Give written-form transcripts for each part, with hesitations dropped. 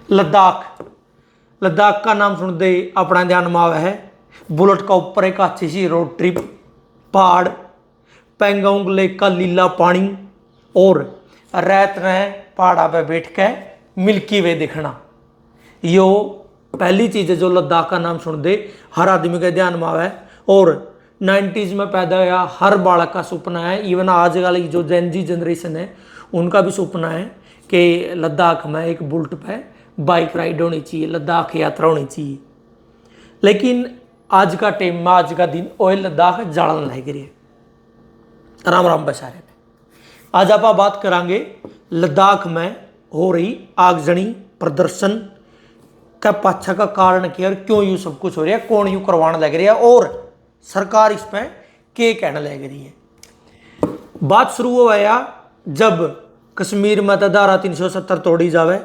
लद्दाख। लद्दाख का नाम सुनते ही अपना ध्यान में आवा है बुलेट का ऊपर एक अच्छी सी रोड ट्रिप, पहाड़, पेंगोंग लेक का लीला पानी और रात में पहाड़ा पे बैठ के मिल्की वे दिखना। यो पहली चीज़ है जो लद्दाख का नाम सुन दे हर आदमी के ध्यान में आवा है। और 90s में पैदा हुआ हर बालक का सपना है, इवन आज वाली जो जेन जी जनरेशन है उनका भी सपना है कि लद्दाख में एक बुलेट पे बाइक राइड होनी चाहिए, लद्दाख यात्रा होनी चाहिए। लेकिन आज का टाइम में, आज का दिन ओए लद्दाख जलन लग रही है। राम राम बसारे में आज आप बात करांगे लद्दाख में हो रही आगजनी प्रदर्शन का पाछा का कारण क्या और क्यों यूँ सब कुछ हो रहा है, कौन यूँ करवाने लग रही है और सरकार इस पर क्या कहने लग रही है। बात शुरू हुआ जब कश्मीर में धारा 370 तोड़ी जावे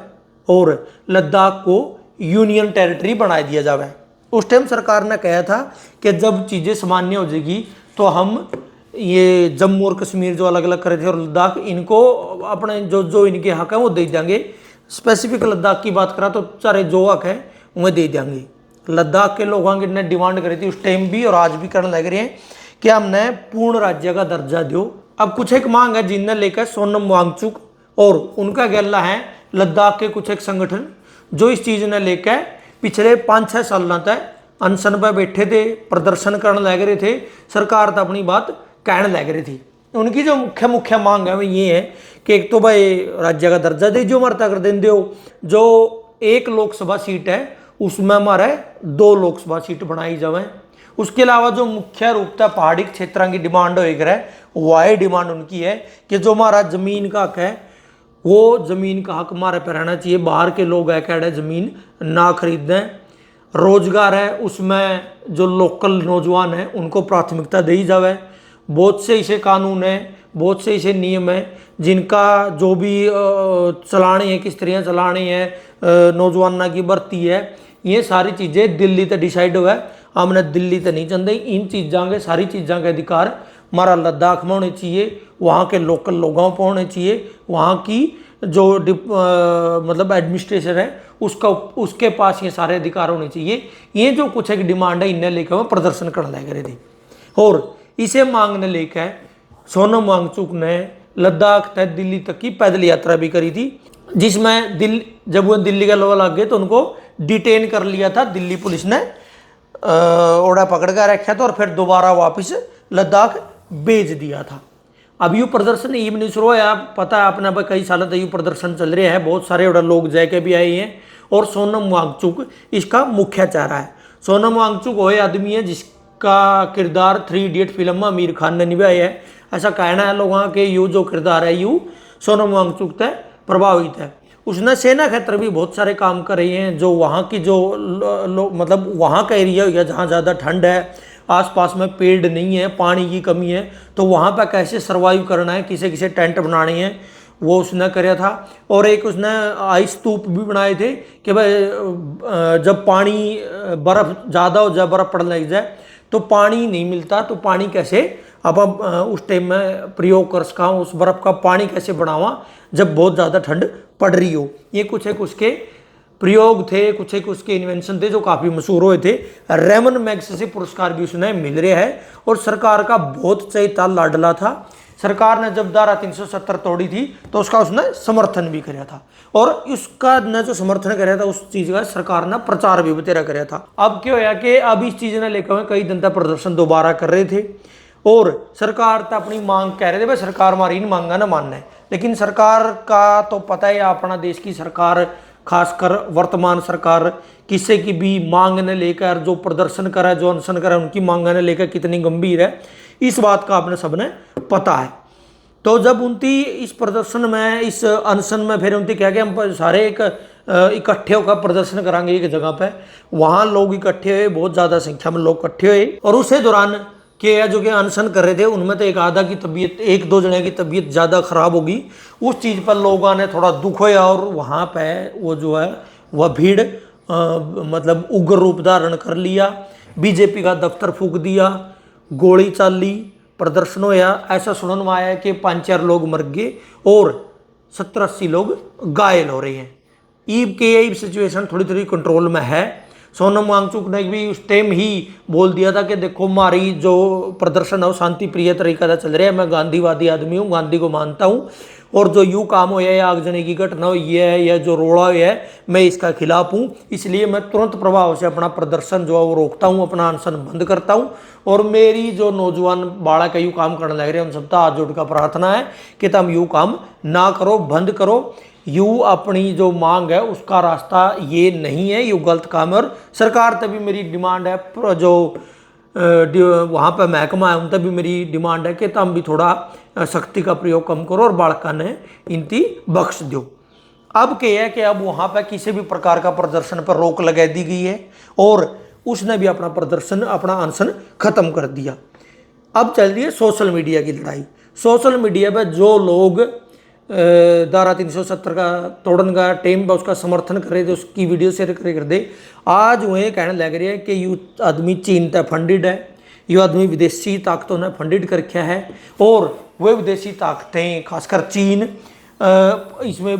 और लद्दाख को यूनियन टेरिटरी बना दिया जावे। उस टाइम सरकार ने कहा था कि जब चीज़ें सामान्य हो जाएगी तो हम ये जम्मू और कश्मीर जो अलग अलग करे थे और लद्दाख, इनको अपने जो जो इनके हक है वो दे देंगे। स्पेसिफिक लद्दाख की बात करा तो सारे जो हक है वह दे देंगे। लद्दाख के लोगों की ने डिमांड करी थी उस टाइम भी और आज भी करने लग रहे हैं कि हमने पूर्ण राज्य का दर्जा दो। अब कुछ एक मांग है जिनने लेकर सोनम वांगचुक और उनका गैला है लद्दाख के कुछ एक संगठन जो इस चीज़ ने लेकर पिछले 5-6 साल तक अनशन पर बैठे थे, प्रदर्शन करने लग रहे थे, सरकार तो अपनी बात कहने लग रही थी। उनकी जो मुख्य मांग है वो ये है कि एक तो भाई राज्य का दर्जा दे जो मरता कर दें दो, जो 1 लोकसभा सीट है उसमें हमारे 2 लोकसभा सीट बनाई जाए। उसके अलावा जो मुख्य रूप से पहाड़ी क्षेत्रों की डिमांड होकर है वह डिमांड उनकी है कि जो हमारा जमीन का हक है वो जमीन का हक हमारे पर रहना चाहिए, बाहर के लोग है जमीन ना खरीदें। रोजगार है उसमें जो लोकल नौजवान हैं उनको प्राथमिकता दी जाए। बहुत से ऐसे कानून हैं, बहुत से ऐसे नियम हैं जिनका जो भी चलानी है, किस तरह चलानी है, नौजवानों की भर्ती है, ये सारी चीज़ें दिल्ली तक डिसाइड हुआ है। हमने दिल्ली तक नहीं चाहते, इन चीज़ों के सारी चीज़ों के अधिकार हमारा लद्दाख में होने चाहिए, वहाँ के लोकल लोगों पर होने चाहिए, वहाँ की जो मतलब एडमिनिस्ट्रेशन है उसके पास ये सारे अधिकार होने चाहिए। ये जो कुछ एक डिमांड है इन्हें लेकर वो प्रदर्शन करने लग रहे थे और इसे मांगने लेकर सोनम वांगचुक ने लद्दाख तक दिल्ली तक की पैदल यात्रा भी करी थी, जिसमें जब वो दिल्ली का लोग लग गए तो उनको डिटेन कर लिया था दिल्ली पुलिस ने, ओड़ा पकड़ कर रखा था और फिर दोबारा वापस लद्दाख भेज दिया था। अब यू प्रदर्शन ये नहीं शुरू है, पता है आपने भाई कई सालों तक यू प्रदर्शन चल रहे हैं, बहुत सारे लोग जाके भी आए हैं और सोनम वांगचुक इसका मुख्य चेहरा है। सोनम वांगचुक वो आदमी है जिसका किरदार 3 इडियट फिल्म में आमिर खान ने निभाया है। ऐसा कहना है लोगों के यू जो किरदार है यू सोनम वांगचुक से प्रभावित है। उसने सेना क्षेत्र भी बहुत सारे काम कर रहे हैं, जो वहाँ की जो मतलब वहाँ का एरिया हो गया जहाँ ज़्यादा ठंड है, आसपास में पेड़ नहीं है, पानी की कमी है, तो वहाँ पर कैसे सर्वाइव करना है, किसे किसे टेंट बनाने हैं, वो उसने कराया था। और एक उसने आइस स्तूप भी बनाए थे कि भाई जब पानी बर्फ़ ज़्यादा हो जाए, बर्फ़ पड़ने लग जाए तो पानी नहीं मिलता, तो पानी कैसे अब उस टाइम में प्रयोग कर सका, उस बर्फ़ का पानी कैसे बनावा जब बहुत ज़्यादा ठंड पड़ रही हो। ये कुछ एक उसके प्रयोग थे, कुछ एक उसके इन्वेंशन थे जो काफ़ी मशहूर हुए थे। रेमन मैग्सेसे पुरस्कार भी उसने मिल रहे हैं और सरकार का बहुत चहेता लाडला था। सरकार ने जब धारा 370 तोड़ी थी तो उसका उसने समर्थन भी कराया था और उसका ने जो समर्थन कराया था उस चीज़ का सरकार ने प्रचार भी बतेरा कराया था। अब क्या होया कि अब इस चीज़ ने लेकर कई जनता प्रदर्शन दोबारा कर रहे थे और सरकार तो अपनी मांग कह रहे थे भाई सरकार हमारी इन मांगा ना मानना है, लेकिन सरकार का तो पता है अपना देश की सरकार, खासकर वर्तमान सरकार किसी की भी मांग ने लेकर जो प्रदर्शन करा, जो अनशन करा, उनकी मांग ने लेकर कितनी गंभीर है इस बात का आपने सबने पता है। तो जब उनकी इस प्रदर्शन में, इस अनशन में फिर उनकी क्या कि हम सारे एक इकट्ठे होकर प्रदर्शन करांगे एक जगह पे, वहाँ लोग इकट्ठे हुए, बहुत ज़्यादा संख्या में लोग इकट्ठे हुए और उसी दौरान के जो कि अनशन कर रहे थे उनमें तो एक आधा की तबीयत, 1-2 जने की तबीयत ज़्यादा ख़राब होगी। उस चीज़ पर लोगों ने थोड़ा दुख होया और वहाँ पे वो जो है वह भीड़ मतलब उग्र रूप धारण कर लिया, बीजेपी का दफ्तर फूंक दिया, गोली चाली, प्रदर्शन होया। ऐसा सुनने में आया कि 5-4 लोग मर गए और 70-80 लोग घायल हो रहे हैं। ईब के ईब सिचुएशन थोड़ी थोड़ी कंट्रोल में है। सोनम वांगचुक ने भी उस टाइम ही बोल दिया था कि देखो हमारी जो प्रदर्शन है वो शांति प्रिय तरीका से चल रहा है, मैं गांधीवादी आदमी हूँ, गांधी को मानता हूँ, और जो यूँ काम हो या आगजनी की घटना हो है या जो रोड़ा है मैं इसका खिलाफ हूँ, इसलिए मैं तुरंत प्रभाव से अपना प्रदर्शन जो है वो रोकता हूँ, अपना अनशन बंद करता हूँ। और मेरी जो नौजवान बालक है यूँ काम करने लग रहे हैं उन सबका हाथ जोड़ कर प्रार्थना है कि तुम यूँ काम ना करो, बंद करो। यूँ अपनी जो मांग है उसका रास्ता ये नहीं है, यूँ गलत काम है। और सरकार तभी मेरी डिमांड है, जो वहाँ पर महकमा है उन तक भी मेरी डिमांड है कि तुम भी थोड़ा शक्ति का प्रयोग कम करो और बालका ने इनती बख्श दो। अब क्या है कि अब वहाँ पर किसी भी प्रकार का प्रदर्शन पर रोक लगा दी गई है और उसने भी अपना प्रदर्शन, अपना अनशन खत्म कर दिया। अब चल रही है सोशल मीडिया की लड़ाई। सोशल मीडिया पर जो लोग धारा 370 का तोड़न का टेम पर उसका समर्थन कर रहे थे, उसकी वीडियो शेयर कर दे, आज वह कहने लग रहे हैं कि यू आदमी चीन तक फंडिड है, ये आदमी विदेशी ताकतों ने फंडिड कर रखा है, और वह विदेशी ताकतें खासकर चीन इसमें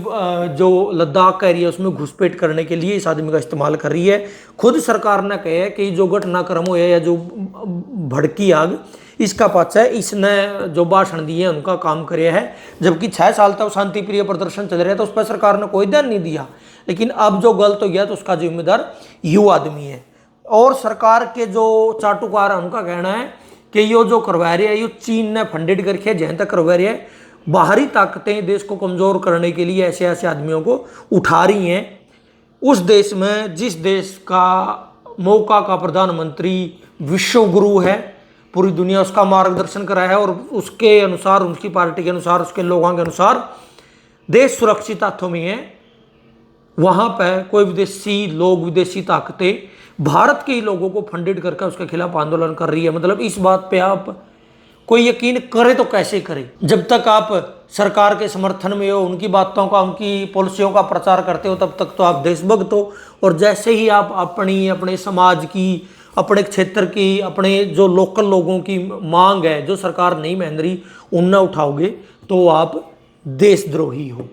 जो लद्दाख का एरिया उसमें घुसपैठ करने के लिए इस आदमी का इस्तेमाल कर रही है। खुद सरकार ने कहा है कि जो घटनाक्रम हो या जो भड़की आग इसका पाछा है इसने जो भाषण दिए हैं उनका काम करे है। जबकि 6 साल तक शांति प्रिय प्रदर्शन चल रहा है तो उस पर सरकार ने कोई ध्यान नहीं दिया, लेकिन अब जो गलत हो गया तो उसका जिम्मेदार यू आदमी है। और सरकार के जो चाटुकार है उनका कहना है कि ये जो करवा रहे हैं ये चीन ने फंडेड करके जहाँ तक करवा रहे हैं, बाहरी ताकतें देश को कमज़ोर करने के लिए ऐसे ऐसे आदमियों को उठा रही हैं। उस देश में जिस देश का मौका का प्रधानमंत्री विश्व गुरु है, पूरी दुनिया उसका मार्गदर्शन करा है और उसके अनुसार, उनकी पार्टी के अनुसार, उसके लोगों के अनुसार देश सुरक्षित हाथों में है, वहाँ पर कोई विदेशी लोग, विदेशी ताकतें भारत के ही लोगों को फंडेड करके उसके खिलाफ आंदोलन कर रही है। मतलब इस बात पे आप कोई यकीन करे तो कैसे करे, जब तक आप सरकार के समर्थन में हो, उनकी बातों का, उनकी पॉलिसियों का प्रचार करते हो, तब तक तो आप देशभक्त हो। और जैसे ही आप अपने समाज की, अपने क्षेत्र की, अपने जो लोकल लोगों की मांग है जो सरकार नहीं मान रही उन ना उठाओगे तो आप देशद्रोही हो।